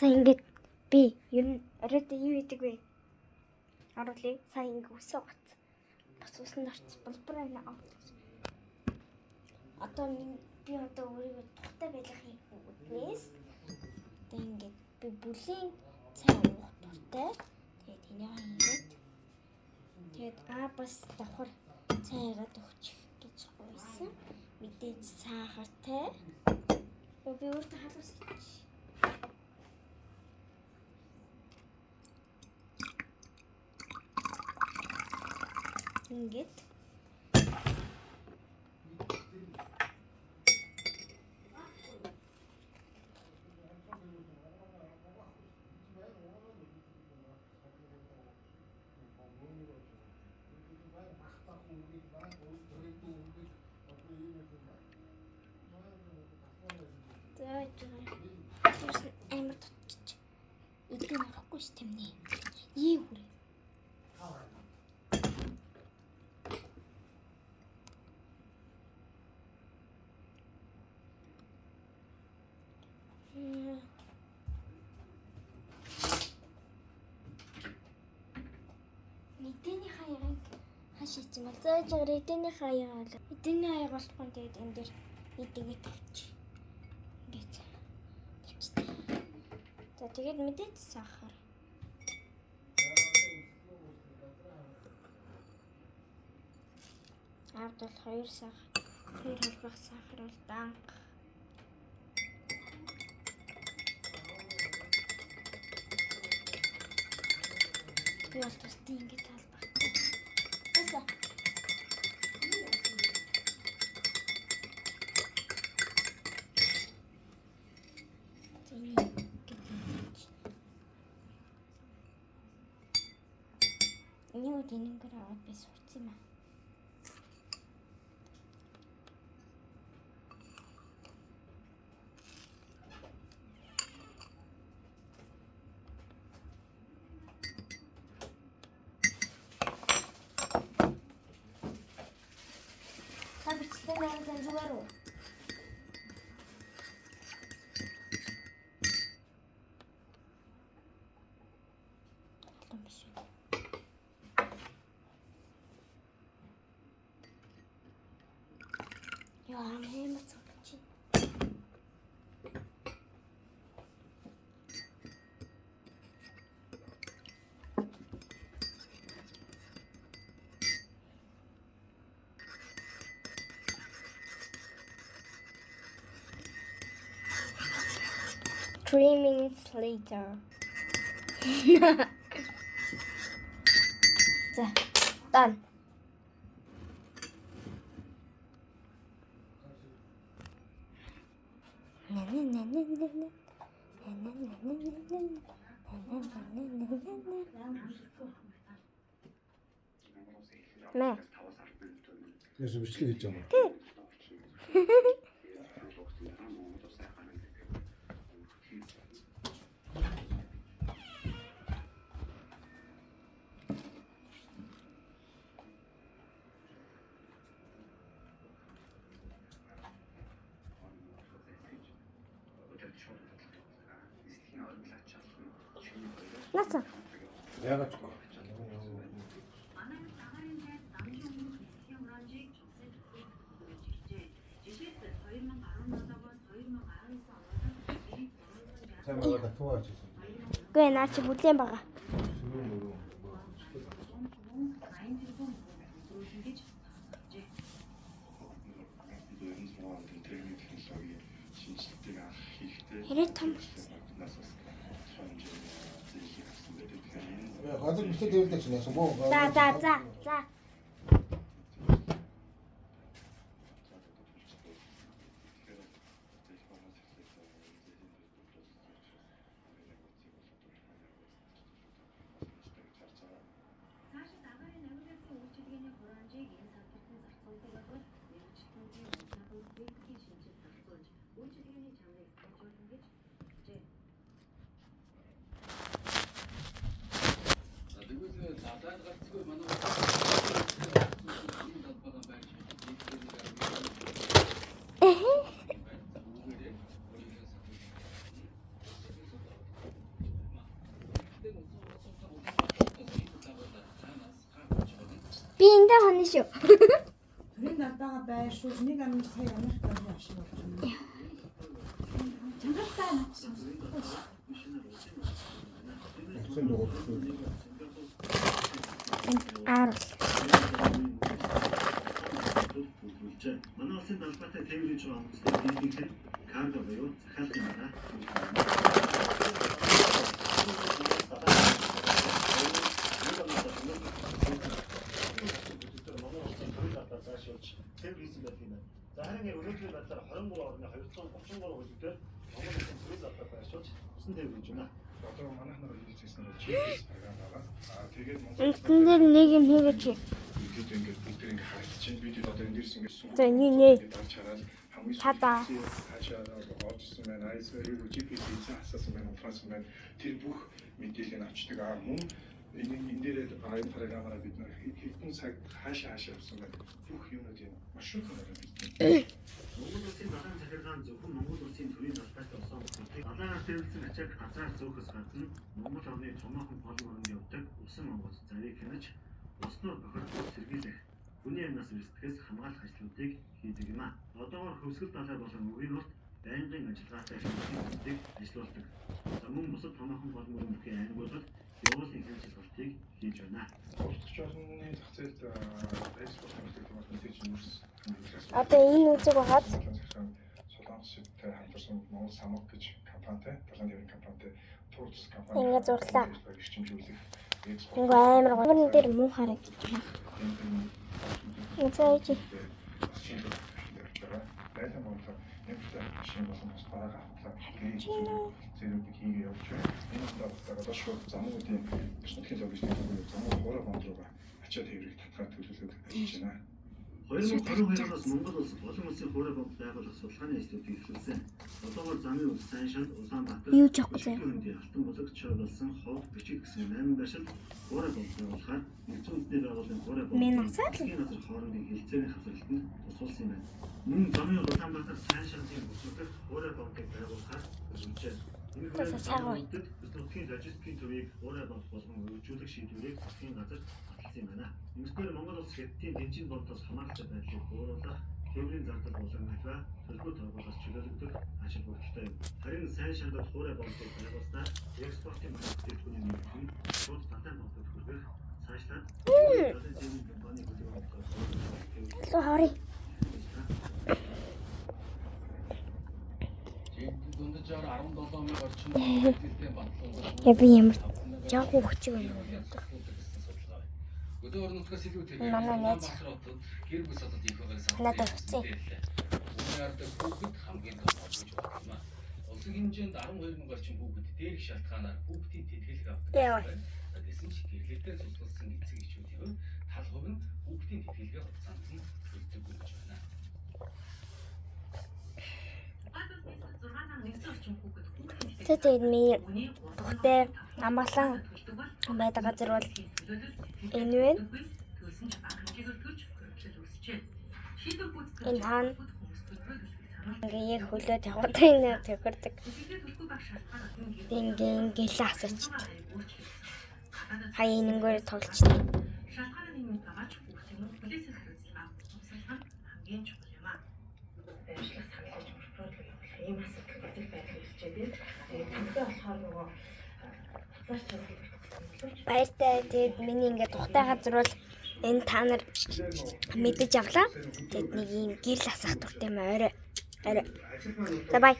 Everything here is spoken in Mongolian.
За ингээд би ер нь оройтой юу хийдэг вэ? Харуулъя. Сайн ингээд үсээ гоц. Бас усан орч болбор байна. Одоо би одоо өөрийгөө тухтай байлгахын үднээс одоо ингээд би бүлийн цай уух дуртай. Тэгээд энийг хийгээд тэгээд бас давхар цайгаад өгчих гэж гуйсан. Мэдээж сахартай. Би өөртөө халуус хийчих. Ингээд амар тутчих. Эдгээр орохгүй ш тэмнэ. Ээ хүрээ. Эдний хаяг хашиж мал зааж байгаа эдний хаяг бол эдний хаяг болохгүй тэгээд энэ дэр эдгээ тавьчих. Ингээд тавьчих. За тэгээд мэдээж сахар. Ард бол 2 сахар. 2 холбох сахар бол данга. Би бол тусдаа ингэж талбах. Тэсэ. Юу дэнэнгэр аваад би сурцсан юм аа. Biçten nereden var o? Ya hem atıldı. Three minutes later. Done. Мэ. Яс бичлэг хийж байгаа юм. Nasıl? Яагаад ч Гүй наа чи бүлээн байгаа. Хэрэг том. газар битээ дэвлдэг чинь яасан боо. За. Би эндээ хонно шүү. Тэр надаа байшгүй нэг амин сая Америкт ашиг болж байна. Чангатай надсан. Сэн доо. Аарл. Манай улсын далбаатай тээврийн жоо амтсан дийдийн карго буюу захиалгын дараа тээврийсэн байдаг юм байна. За харин яг өнөөдрийн байдлаар 23 орны 233 хөлбөмбөөр Монгол улсын төрийн далбаа байршуулж усан тээврийж байна. Одоо манайх нар хийжсэн нь GPS програм байгаа. Тэгээд Энд дээр нэг юм хийгээч. бид ингээд бүгд ингээд харагдчихээн. Бид одоо энэ дээрс ингээд сум. За нээ. Дарж хараад хамгийн Чада. хаашаа оржсэн байна. Айсвэрийг GPS хийсэн асаасан байна. Франц байна. Тэр бүх мэдээллийг авчдаг. Мөн энэ дээр энэ програмаараа бид нар хэдэн цаг хаашаа явсан байна. Бүх юмнуудыг маршрут хийгээд байна. Монгол улсын далайн захиргаан зөвхөн Монгол улсын төрийн далбайтай усан бүхнийг далайгаар тэрэлсэн ачааг газраас зөөхөс гадна Монгол орны томоохон голын оронд явдаг усан онгоц зарийг хянаж уснууд бохирдол сэргийлэх хүний амнаас эрсдгээс хамгаалах ажлуудыг хийдэг юм а. Одоогоор хөвсгөл далай болон үгийн урт байнгын ажиллагаатай хүмүүсийг ажиллаулдаг. За мөн бусад томоохон гол мөрөн бүхий аймагуудад явуулын хэмжээ суртыг хийж байна. Уртч орны зах зээлд экспорт хийдэг юм байна. Тэр чинь юус. Одоо энэ үзэг байгаад Солонгостой хамтарсан Монгол самок гэж компанитай, далайн тээврийн компанитай Турц компани. Ингээд зурлаа. Эрчимжүүлэх экспорт. ингээ амар гомдон дээр муу харагдаж байна. Эцээж Байлаа монтоо нэмэлт шин болсон бас бараа авахлаа. Зэрэг хийгээ явуулж байна. Энэ удаагаар шууд замуудын төсөлтийн логистик бүхий замууд хоороо бонд руугаа ачаа тээврийг татгаад төлөвлөж ажиллаж байна. 2022-оос Монгол улс олон улсын хуурай бомб байгуулах судалгааны ажлуудыг эхлүүлсэн. Одоогоор замын улс Сайншанд, Улаанбаатар, Юу ч авахгүй заяа. Хөндий, Алтан булгачаа болсон Хов, Бичиг гэсэн 8 байшин хуурай бомб байгуулахаар нэгдсэн үндэсний байгууллагын хуурай бомб Мен асаад л. газар хоорондын хилцээний хавцралтанд тусалсан юм байна. Мөн замын Улаанбаатар Сайншандын бүсгүйд хуурай бомбыг байгуулахаар үзүүлжээ. Тасаа цагаан. Нутгийн логистикийн төвийг хуурай бомб болгон өргөжүүлэх шийдвэрийг засгийн газар баталсан юм байна. Ингэснээр Монгол улс хэдийн бензин бомбоос хамаарч байдлыг бууруулах, тээврийн зардал болон ахиа төлбөр торгуулаас чөлөөлөгдөх ашиг бүрэлдэхүүн юм. Харин сайн шандад хуурай бомбыг байгуулснаар экспортын бүтээгдэхүүний нэмэлт нь шууд татан бомбод хүргэх цаашлаад далайн тээврийн компани хөдөлгөөн Лу харъя. Дундажаар 17,000 орчим хэлтэй батлуулсан. Я би ямар яг өгч байна. Өдөр орнотгоос илүү тэр. Манай найз. Гэр бүл содод их байгаа санаа. Надад өгсөн. Үнээр хүүхэд хамгийн том болж байна юм а. Улсын хэмжээнд 12,000 орчим хүүхэд дээрх шалтгаанаар хүүхдийн тэтгэлэг авдаг. Гэсэн ч гэрлэлтэй цуглуулсан эцэг эхчүүдийн хувьд тал хувь нь хүүхдийн тэтгэлгээ хугацаанд нь төлдөг гэж байна. Тэгээд миний тухтай амгалан байдаг газар бол энэ вэ? Энэ хаан ингээ яг хөлөө тавтай нэ төгөрдөг. Ингээ гэлээ асаачд. Хаяа нэгээр тоглолцдог. Баяртай. Тэгээд миний ингээ тухтай газар бол энэ та нар мэдэж авлаа. Тэгээд нэг юм гэрэл асах туртай маа орой. За бай.